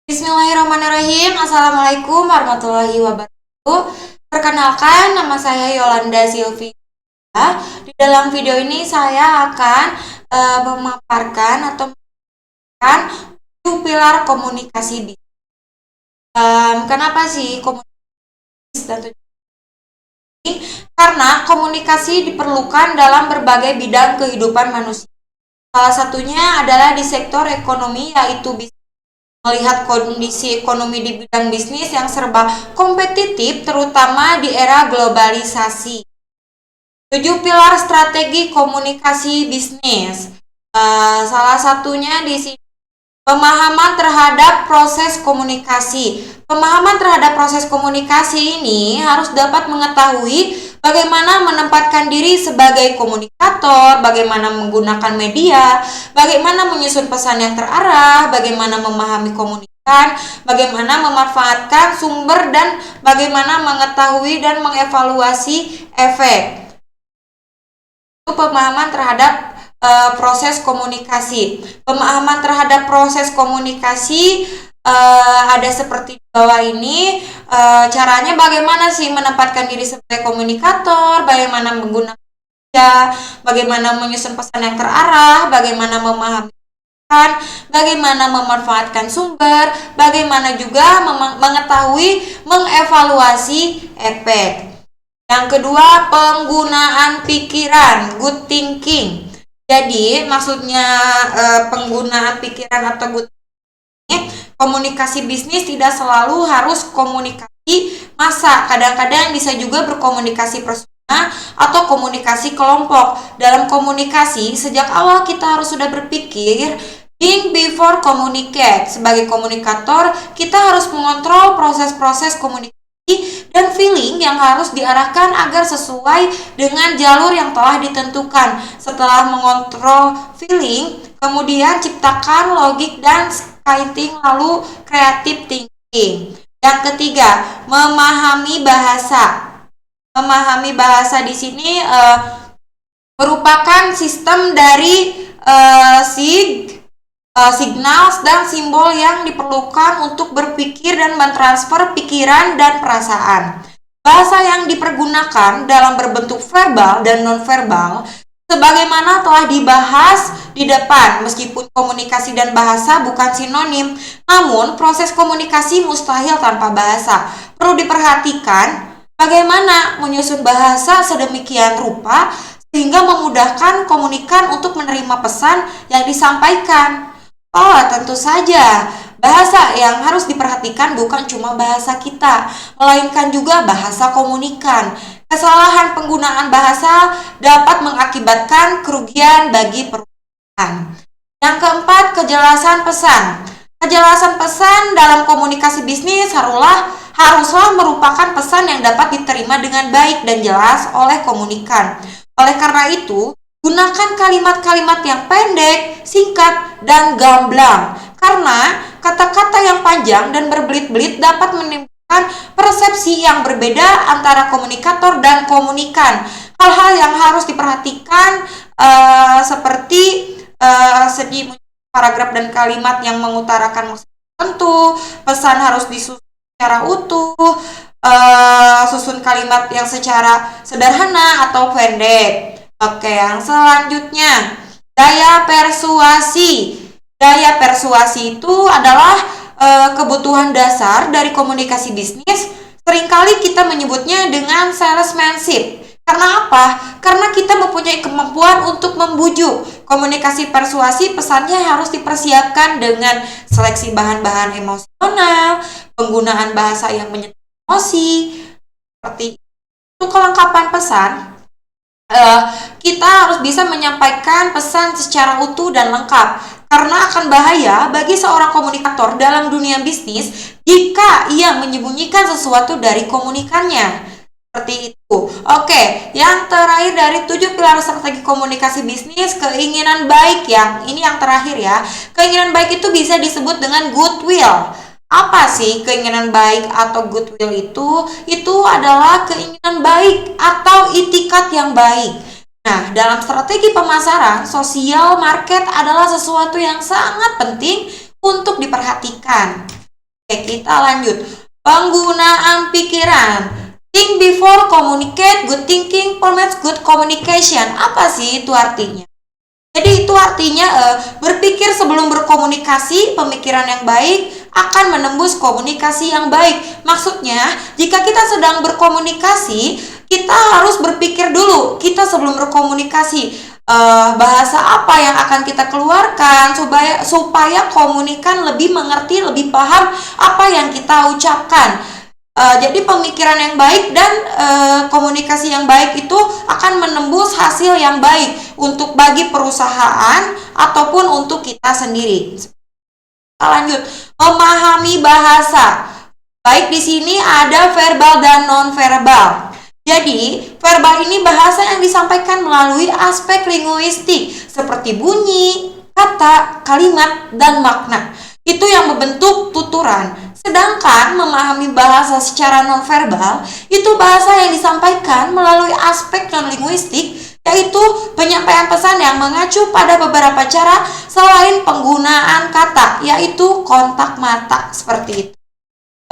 Bismillahirrahmanirrahim. Assalamualaikum warahmatullahi wabarakatuh. Perkenalkan, nama saya Yolanda Silvia. Di dalam video ini saya akan memaparkan atau menjelaskan 7 pilar komunikasi bisnis. Kenapa sih komunikasi dan tujuan ini? Karena komunikasi diperlukan dalam berbagai bidang kehidupan manusia. Salah satunya adalah di sektor ekonomi, yaitu bisnis. Melihat kondisi ekonomi di bidang bisnis yang serba kompetitif, terutama di era globalisasi. 7 pilar strategi komunikasi bisnis. Salah satunya di sini pemahaman terhadap proses komunikasi. Pemahaman terhadap proses komunikasi ini harus dapat mengetahui bagaimana menempatkan diri sebagai komunikator, bagaimana menggunakan media, bagaimana menyusun pesan yang terarah, bagaimana memahami komunikan, bagaimana memanfaatkan sumber, dan bagaimana mengetahui dan mengevaluasi efek. Itu pemahaman terhadap proses komunikasi. Pemahaman terhadap proses komunikasi ada seperti di bawah ini. Caranya bagaimana sih menempatkan diri sebagai komunikator, bagaimana menggunakan media, bagaimana menyusun pesan yang terarah, bagaimana memahami, bagaimana memanfaatkan sumber, bagaimana juga mengetahui, mengevaluasi efek. Yang kedua, penggunaan pikiran, good thinking. Jadi maksudnya penggunaan pikiran atau good thinking, komunikasi bisnis tidak selalu harus komunikasi massa. Kadang-kadang bisa juga berkomunikasi personal atau komunikasi kelompok. Dalam komunikasi, sejak awal kita harus sudah berpikir think before communicate. Sebagai komunikator, kita harus mengontrol proses-proses komunikasi dan feeling yang harus diarahkan agar sesuai dengan jalur yang telah ditentukan. Setelah mengontrol feeling, kemudian ciptakan logik dan skiting, lalu creative thinking. Yang ketiga, memahami bahasa. Memahami bahasa di sini merupakan sistem dari signal dan simbol yang diperlukan untuk berpikir dan mentransfer pikiran dan perasaan. Bahasa yang dipergunakan dalam berbentuk verbal dan nonverbal sebagaimana telah dibahas di depan. Meskipun komunikasi dan bahasa bukan sinonim, namun proses komunikasi mustahil tanpa bahasa. Perlu diperhatikan bagaimana menyusun bahasa sedemikian rupa sehingga memudahkan komunikan untuk menerima pesan yang disampaikan. Tentu saja, bahasa yang harus diperhatikan bukan cuma bahasa kita, melainkan juga bahasa komunikan. Kesalahan penggunaan bahasa dapat mengakibatkan kerugian bagi perusahaan. Yang keempat, kejelasan pesan. Kejelasan pesan dalam komunikasi bisnis haruslah merupakan pesan yang dapat diterima dengan baik dan jelas oleh komunikan. Oleh karena itu, gunakan kalimat-kalimat yang pendek, singkat, dan gamblang. Karena kata-kata yang panjang dan berbelit-belit dapat menimbulkan persepsi yang berbeda antara komunikator dan komunikan. Hal-hal yang harus diperhatikan seperti segi paragraf dan kalimat yang mengutarakan maksud tertentu, pesan harus disusun secara utuh, susun kalimat yang secara sederhana atau pendek. Oke, yang selanjutnya, daya persuasi. Daya persuasi itu adalah kebutuhan dasar dari komunikasi bisnis. Seringkali kita menyebutnya dengan salesmanship. Karena apa? Karena kita mempunyai kemampuan untuk membujuk. Komunikasi persuasi pesannya harus dipersiapkan dengan seleksi bahan-bahan emosional, penggunaan bahasa yang menyentuh emosi. Seperti itu kelengkapan pesan. Kita harus bisa menyampaikan pesan secara utuh dan lengkap, karena akan bahaya bagi seorang komunikator dalam dunia bisnis jika ia menyembunyikan sesuatu dari komunikannya. Seperti itu. Oke, yang terakhir dari 7 pilar strategi komunikasi bisnis, keinginan baik. Ini yang terakhir ya. Keinginan baik itu bisa disebut dengan goodwill. Apa sih keinginan baik atau goodwill itu? Itu adalah keinginan baik atau itikat yang baik. Nah, dalam strategi pemasaran, sosial market adalah sesuatu yang sangat penting untuk diperhatikan. Oke, kita lanjut. Penggunaan pikiran. Think before communicate, good thinking promotes good communication. Apa sih itu artinya? Jadi itu artinya berpikir sebelum berkomunikasi, pemikiran yang baik akan menembus komunikasi yang baik. Maksudnya, jika kita sedang berkomunikasi, kita harus berpikir dulu kita sebelum berkomunikasi. Bahasa apa yang akan kita keluarkan supaya komunikan lebih mengerti, lebih paham apa yang kita ucapkan. Jadi pemikiran yang baik dan komunikasi yang baik itu akan menembus hasil yang baik untuk bagi perusahaan ataupun untuk kita sendiri. Kita lanjut, memahami bahasa. Baik di sini ada verbal dan non-verbal. Jadi, verbal ini bahasa yang disampaikan melalui aspek linguistik seperti bunyi, kata, kalimat, dan makna. Itu yang membentuk tuturan. Sedangkan memahami bahasa secara nonverbal itu bahasa yang disampaikan melalui aspek non-linguistik, yaitu penyampaian pesan yang mengacu pada beberapa cara selain penggunaan kata, yaitu kontak mata seperti itu.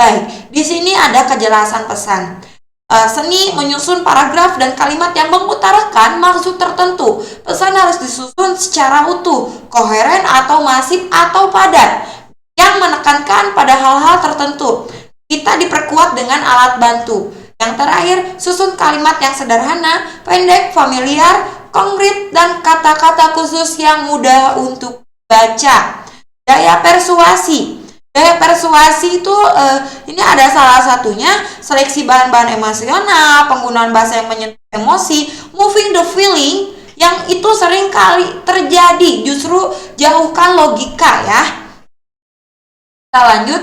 Baik, di sini ada kejelasan pesan. Seni menyusun paragraf dan kalimat yang mengutarakan maksud tertentu. Pesan harus disusun secara utuh, koheren atau masif atau padat, yang menekankan pada hal-hal tertentu. Kita diperkuat dengan alat bantu. Yang terakhir, susun kalimat yang sederhana, pendek, familiar, konkret, dan kata-kata khusus yang mudah untuk baca. Daya persuasi. Daya persuasi itu ini ada salah satunya seleksi bahan-bahan emosional, penggunaan bahasa yang menyentuh emosi, moving the feeling, yang itu sering kali terjadi, justru jauhkan logika ya. Kita lanjut,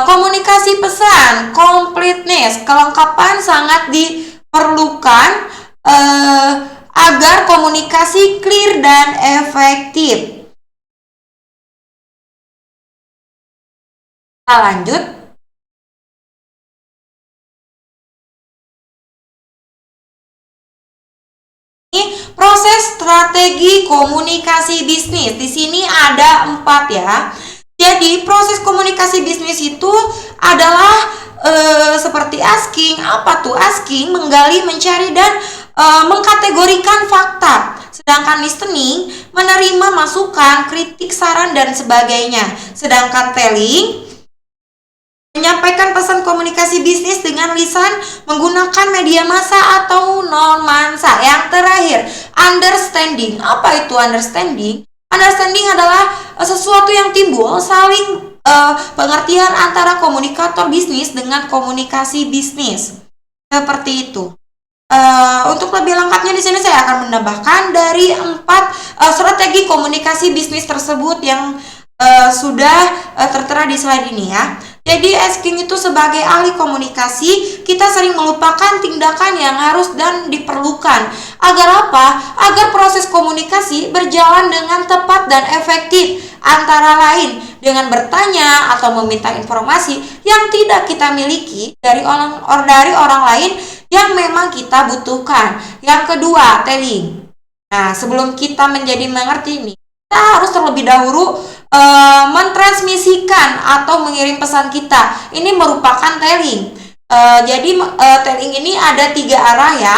komunikasi pesan, completeness, kelengkapan sangat diperlukan agar komunikasi clear dan efektif. Kita lanjut. Ini proses strategi komunikasi bisnis. Di sini ada 4 ya. Jadi proses komunikasi bisnis itu adalah seperti asking. Apa tuh asking? Menggali, mencari, dan mengkategorikan fakta. Sedangkan listening menerima masukan, kritik, saran, dan sebagainya. Sedangkan telling menyampaikan pesan komunikasi bisnis dengan lisan menggunakan media massa atau non-massa. Yang terakhir, understanding. Apa itu understanding? Understanding adalah sesuatu yang timbul saling pengertian antara komunikator bisnis dengan komunikasi bisnis. Seperti itu. Untuk lebih lengkapnya di sini saya akan menambahkan dari 4 strategi komunikasi bisnis tersebut yang sudah tertera di slide ini ya. Jadi asking itu sebagai ahli komunikasi, kita sering melupakan tindakan yang harus dan diperlukan. Agar apa? Agar proses komunikasi berjalan dengan tepat dan efektif. Antara lain dengan bertanya atau meminta informasi yang tidak kita miliki dari orang lain yang memang kita butuhkan. Yang kedua, telling. Nah, sebelum kita menjadi mengerti ini, kita harus terlebih dahulu mentransmisikan atau mengirim pesan kita. Ini merupakan telling. Jadi telling ini ada 3 arah ya.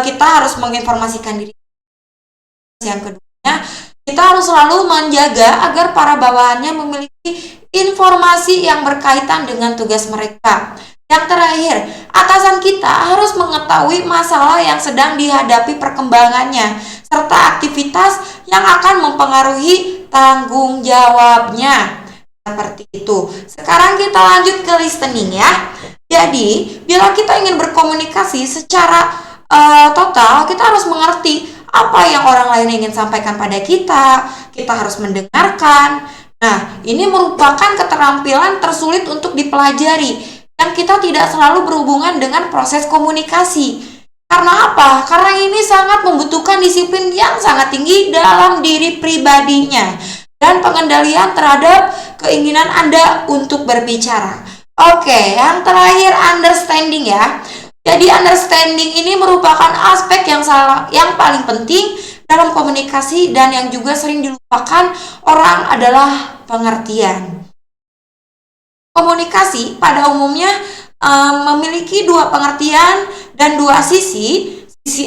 Kita harus menginformasikan diri. Yang kedua, kita harus selalu menjaga agar para bawahannya memiliki informasi yang berkaitan dengan tugas mereka. Yang terakhir, atasan kita harus mengetahui masalah yang sedang dihadapi perkembangannya, serta aktivitas yang akan mempengaruhi tanggung jawabnya. Seperti itu. Sekarang kita lanjut ke listening ya. Jadi, bila kita ingin berkomunikasi secara total, kita harus mengerti apa yang orang lain ingin sampaikan pada kita. Kita harus mendengarkan. Nah, ini merupakan keterampilan tersulit untuk dipelajari yang kita tidak selalu berhubungan dengan proses komunikasi. Karena apa? Karena ini sangat membutuhkan disiplin yang sangat tinggi dalam diri pribadinya dan pengendalian terhadap keinginan Anda untuk berbicara. Oke, yang terakhir understanding ya. Jadi understanding ini merupakan aspek yang paling penting dalam komunikasi dan yang juga sering dilupakan orang adalah pengertian. Komunikasi pada umumnya memiliki dua pengertian dan dua sisi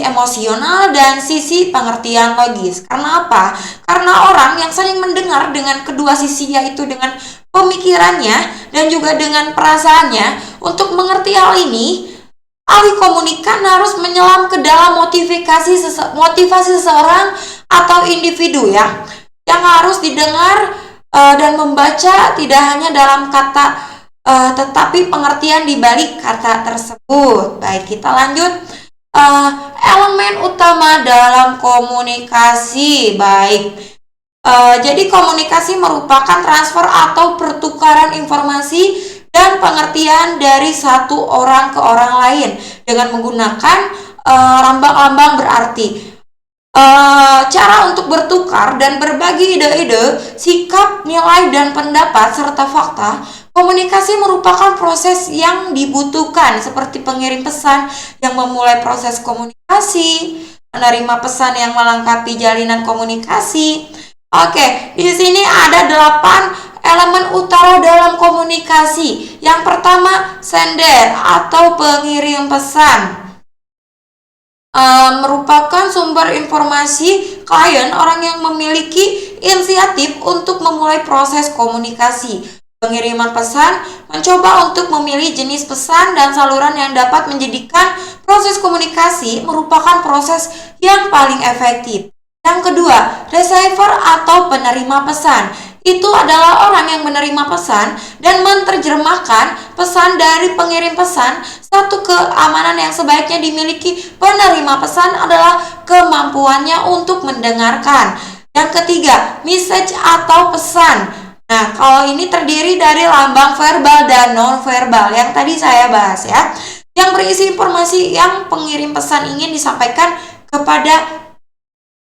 emosional dan sisi pengertian logis. Karena apa? Karena orang yang saling mendengar dengan kedua sisi, yaitu dengan pemikirannya dan juga dengan perasaannya. Untuk mengerti hal ini, ahli komunikan harus menyelam ke dalam motivasi seseorang atau individu ya, yang harus didengar dan membaca tidak hanya dalam kata tetapi pengertian di balik kata tersebut. Baik, kita lanjut. Elemen utama dalam komunikasi. Baik, jadi komunikasi merupakan transfer atau pertukaran informasi dan pengertian dari satu orang ke orang lain dengan menggunakan lambang-lambang berarti. Cara untuk bertukar dan berbagi ide-ide, sikap, nilai, dan pendapat serta fakta. Komunikasi merupakan proses yang dibutuhkan seperti pengirim pesan yang memulai proses komunikasi, menerima pesan yang melengkapi jalinan komunikasi. Oke, di sini ada 8 elemen utama dalam komunikasi. Yang pertama, sender atau pengirim pesan. Merupakan sumber informasi klien, orang yang memiliki inisiatif untuk memulai proses komunikasi. Pengiriman pesan mencoba untuk memilih jenis pesan dan saluran yang dapat menjadikan proses komunikasi merupakan proses yang paling efektif. Yang kedua, receiver atau penerima pesan. Itu adalah orang yang menerima pesan dan menerjemahkan pesan dari pengirim pesan. Satu keamanan yang sebaiknya dimiliki penerima pesan adalah kemampuannya untuk mendengarkan. Yang ketiga, message atau pesan. Nah, kalau ini terdiri dari lambang verbal dan non-verbal yang tadi saya bahas ya, yang berisi informasi yang pengirim pesan ingin disampaikan kepada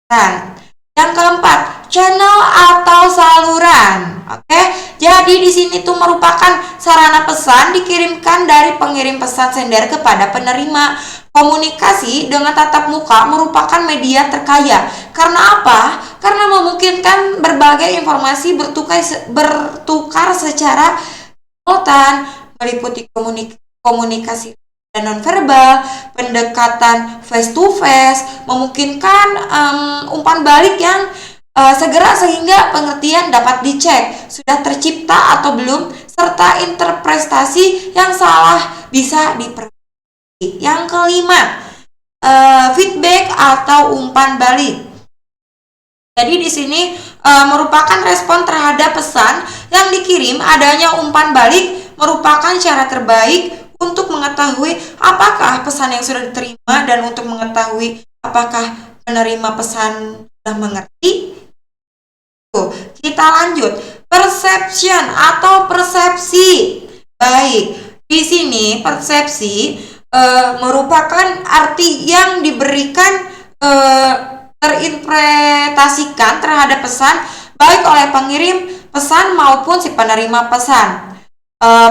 pesan. Yang keempat, channel atau saluran. Oke, jadi di sini tuh merupakan sarana pesan dikirimkan dari pengirim pesan sender kepada penerima. Komunikasi dengan tatap muka merupakan media terkaya. Karena apa? Karena memungkinkan berbagai informasi bertukar secara simultan, meliputi komunikasi dan nonverbal, pendekatan face to face, memungkinkan umpan balik yang segera sehingga pengertian dapat dicek sudah tercipta atau belum, serta interpretasi yang salah bisa diperbaiki. Yang kelima, feedback atau umpan balik. Jadi di sini merupakan respon terhadap pesan yang dikirim. Adanya umpan balik merupakan cara terbaik untuk mengetahui apakah pesan yang sudah diterima dan untuk mengetahui apakah penerima pesan sudah mengerti. Kita lanjut, perception atau persepsi. Baik, di sini persepsi merupakan arti yang diberikan terinterpretasikan terhadap pesan baik oleh pengirim pesan maupun si penerima pesan.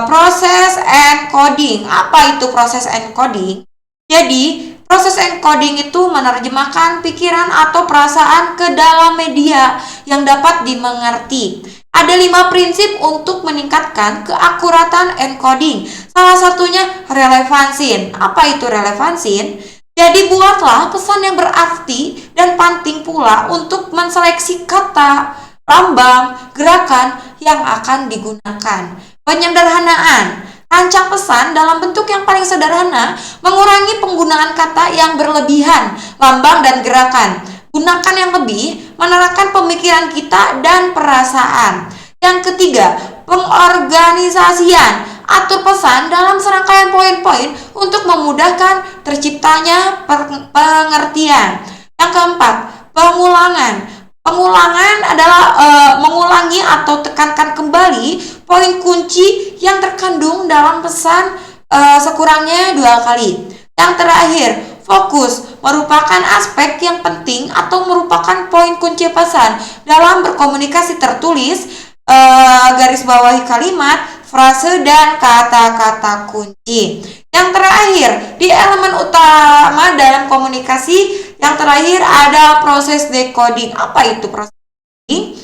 Proses encoding. Apa itu proses encoding? Jadi proses encoding itu menerjemahkan pikiran atau perasaan ke dalam media yang dapat dimengerti. Ada 5 prinsip untuk meningkatkan keakuratan encoding. Salah satunya relevansin. Apa itu relevansin? Jadi buatlah pesan yang berarti dan penting pula untuk menseleksi kata, lambang, gerakan yang akan digunakan. Penyederhanaan. Rancang pesan dalam bentuk yang paling sederhana, mengurangi penggunaan kata yang berlebihan, lambang dan gerakan. Gunakan yang lebih, menerangkan pemikiran kita dan perasaan. Yang ketiga, pengorganisasian. Atur pesan dalam serangkaian poin-poin untuk memudahkan terciptanya pengertian. Yang keempat, pengulangan. Pengulangan adalah mengulangi atau tekankan kembali poin kunci yang terkandung dalam pesan sekurangnya 2 kali. Yang terakhir, fokus merupakan aspek yang penting atau merupakan poin kunci pesan dalam berkomunikasi tertulis, garis bawahi kalimat, frase, dan kata-kata kunci. Yang terakhir, di elemen utama dalam komunikasi, yang terakhir ada proses decoding. Apa itu proses decoding?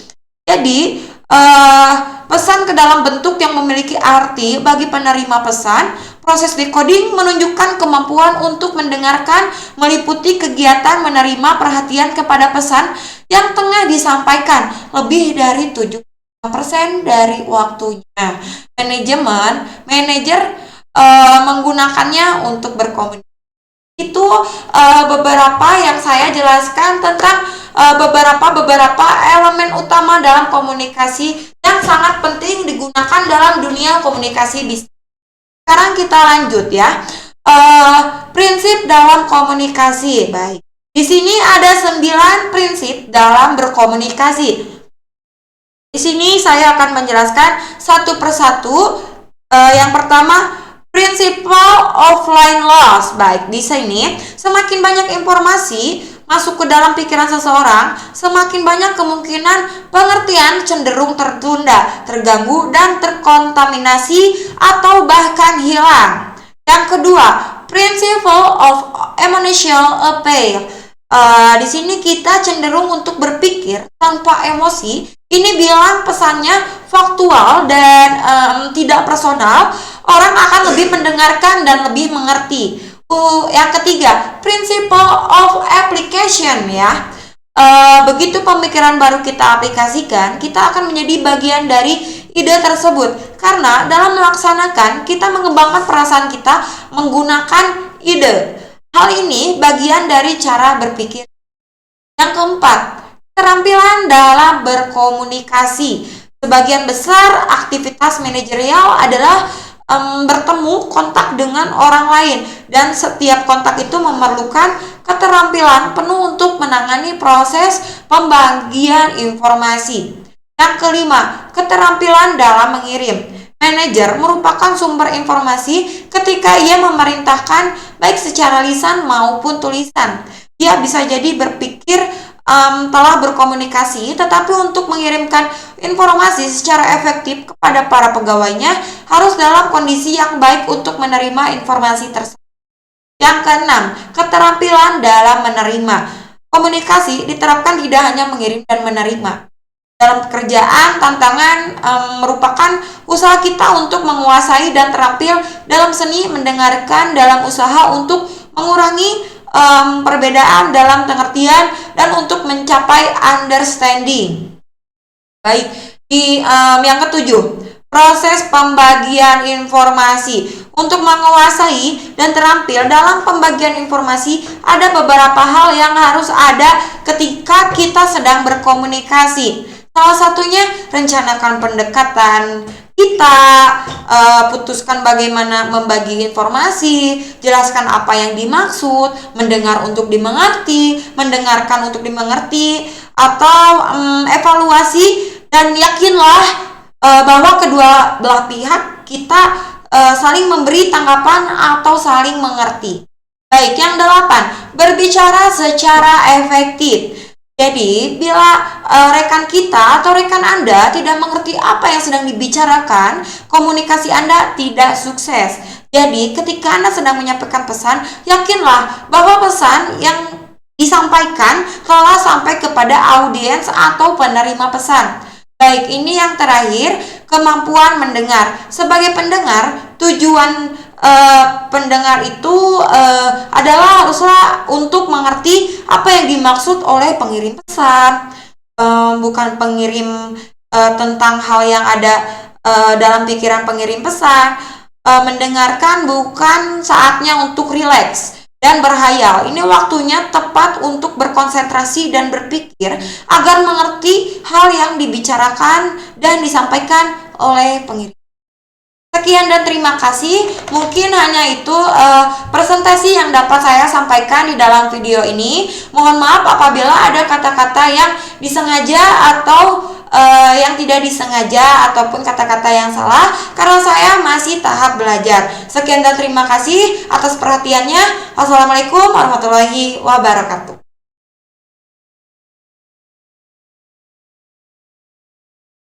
Jadi, eh, pesan ke dalam bentuk yang memiliki arti bagi penerima pesan. Proses decoding menunjukkan kemampuan untuk mendengarkan, meliputi kegiatan menerima perhatian kepada pesan yang tengah disampaikan lebih dari 70% dari waktunya. Manajer menggunakannya untuk berkomunikasi. Itu beberapa yang saya jelaskan tentang beberapa elemen utama dalam komunikasi yang sangat penting digunakan dalam dunia komunikasi bisnis. Sekarang kita lanjut ya. Prinsip dalam komunikasi. Baik. Di sini ada 9 prinsip dalam berkomunikasi. Di sini saya akan menjelaskan satu persatu. Yang pertama, principle of line loss. Baik, di sini semakin banyak informasi masuk ke dalam pikiran seseorang, semakin banyak kemungkinan pengertian cenderung tertunda, terganggu, dan terkontaminasi atau bahkan hilang. Yang kedua, principle of emotional appeal. Di sini kita cenderung untuk berpikir tanpa emosi. Ini bilang pesannya faktual dan tidak personal. Orang akan lebih mendengarkan dan lebih mengerti. Yang ketiga, principle of application ya. Begitu pemikiran baru kita aplikasikan, kita akan menjadi bagian dari ide tersebut. Karena dalam melaksanakan, kita mengembangkan perasaan kita menggunakan ide. Hal ini bagian dari cara berpikir. Yang keempat, keterampilan dalam berkomunikasi. Sebagian besar aktivitas manajerial adalah bertemu kontak dengan orang lain, dan setiap kontak itu memerlukan keterampilan penuh untuk menangani proses pembagian informasi. Yang kelima, keterampilan dalam mengirim. Manajer merupakan sumber informasi ketika ia memerintahkan baik secara lisan maupun tulisan. Dia bisa jadi berpikir telah berkomunikasi, tetapi untuk mengirimkan informasi secara efektif kepada para pegawainya harus dalam kondisi yang baik untuk menerima informasi tersebut. Yang keenam, keterampilan dalam menerima. Komunikasi diterapkan tidak hanya mengirim dan menerima. Dalam pekerjaan, tantangan merupakan usaha kita untuk menguasai dan terampil dalam seni mendengarkan, dalam usaha untuk mengurangi perbedaan dalam pengertian, dan untuk mencapai understanding. Baik, yang ketujuh, proses pembagian informasi. Untuk menguasai dan terampil dalam pembagian informasi, ada beberapa hal yang harus ada ketika kita sedang berkomunikasi. Salah satunya, rencanakan pendekatan kita, putuskan bagaimana membagi informasi, jelaskan apa yang dimaksud, mendengar untuk dimengerti, mendengarkan untuk dimengerti, atau evaluasi, dan yakinlah bahwa kedua belah pihak kita saling memberi tanggapan atau saling mengerti. Baik, yang 8, berbicara secara efektif. Jadi, bila rekan kita atau rekan Anda tidak mengerti apa yang sedang dibicarakan, komunikasi Anda tidak sukses. Jadi, ketika Anda sedang menyampaikan pesan, yakinlah bahwa pesan yang disampaikan telah sampai kepada audiens atau penerima pesan. Baik, ini yang terakhir, kemampuan mendengar. Sebagai pendengar, tujuan pendengar itu adalah haruslah untuk mengerti apa yang dimaksud oleh pengirim pesan, bukan pengirim tentang hal yang ada dalam pikiran pengirim pesan. Mendengarkan bukan saatnya untuk rileks dan berhayal. Ini waktunya tepat untuk berkonsentrasi dan berpikir agar mengerti hal yang dibicarakan dan disampaikan oleh pengirim. Sekian dan terima kasih. Mungkin hanya itu presentasi yang dapat saya sampaikan di dalam video ini. Mohon maaf apabila ada kata-kata yang disengaja atau yang tidak disengaja ataupun kata-kata yang salah, karena saya masih tahap belajar. Sekian dan terima kasih atas perhatiannya. Wassalamualaikum warahmatullahi wabarakatuh.